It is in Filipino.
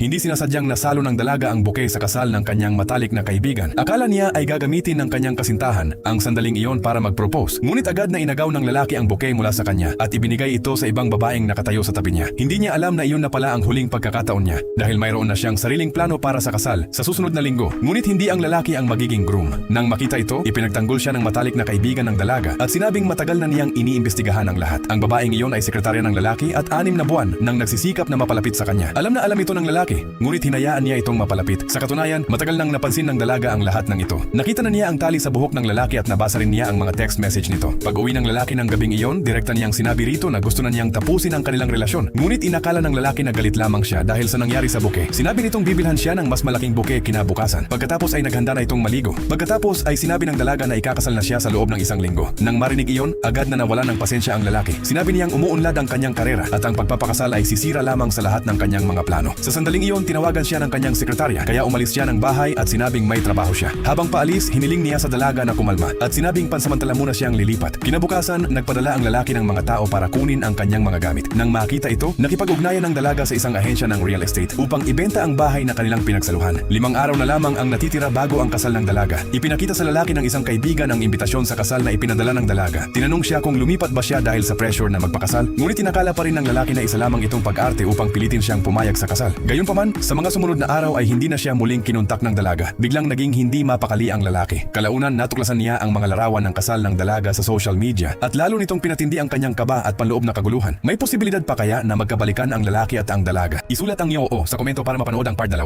Hindi sinasadyang nasalo ng dalaga ang bouquet sa kasal ng kanyang matalik na kaibigan. Akala niya ay gagamitin ng kanyang kasintahan ang sandaling iyon para mag-propose. Ngunit agad na inagaw ng lalaki ang bouquet mula sa kanya at ibinigay ito sa ibang babaeng nakatayo sa tabi niya. Hindi niya alam na iyon na pala ang huling pagkakataon niya dahil mayroon na siyang sariling plano para sa kasal sa susunod na linggo. Ngunit hindi ang lalaki ang magiging groom. Nang makita ito, ipinagtanggol siya ng matalik na kaibigan ng dalaga at sinabing matagal na niyang iniimbestigahan ang lahat. Ang babaeng iyon ay sekretarya ng lalaki at 6 na buwan nang nagsisikap na mapalapit sa kanya. Alam na alam ito ng lalaki, ngunit hinayaan niya itong mapalapit. Sa katunayan, matagal nang napansin ng dalaga ang lahat ng ito. Nakita na niya ang tali sa buhok ng lalaki at nabasa rin niya ang mga text message nito. Pag-uwi ng lalaki ng gabing iyon, direkta niyang sinabi rito na gusto na niyang tapusin ang kanilang relasyon. Ngunit inakala ng lalaki na galit lamang siya dahil sa nangyari sa bouquet. Sinabi nitong bibilhan siya ng mas malaking bouquet kinabukasan. Pagkatapos ay naghanda na itong maligo. Pagkatapos ay sinabi ng dalaga na ikakasal na siya sa loob ng 1 linggo. Nang marinig iyon, agad na nawala ng pasensya ang lalaki. Sinabi niyang umuunlad ang kanyang karera at ang pagpapakasal ay sisira lamang sa lahat ng kanyang mga plano. Sa sandaling iyon, tinawagan siya ng kanyang sekretarya kaya umalis siya ng bahay at sinabing may trabaho siya. Habang paalis, hiniling niya sa dalaga na kumalma at sinabing pansamantala muna siyang lilipat. Kinabukasan, nagpadala ang lalaki ng mga tao para kunin ang kanyang mga gamit. Nang makita ito, nakipag-ugnayan ng dalaga sa isang ahensya ng real estate upang ibenta ang bahay na kanilang pinagsaluhan. 5 araw na lamang ang natitira bago ang kasal ng dalaga. Ipinakita sa lalaki ng isang kaibigan ang imbitasyon sa kasal na ipinadala ng dalaga. Tinanong siya kung lumipat ba siya dahil sa pressure na magpakasal, ngunit tinakala pa rin ng lalaki na isa lamang itong pag-arte upang pilitin siyang pumayag sa kasal. Gayunpaman, sa mga sumunod na araw ay hindi na siya muling kinontak ng dalaga. Biglang naging hindi mapakali ang lalaki. Kalaunan natuklasan niya ang mga larawan ng kasal ng dalaga sa social media at lalo nitong pinatindi ang kanyang kaba at panloob na kaguluhan. May posibilidad pa kaya na magkabalikan ang lalaki at ang dalaga? Isulat ang iyo sa komento para mapanood ang part 2.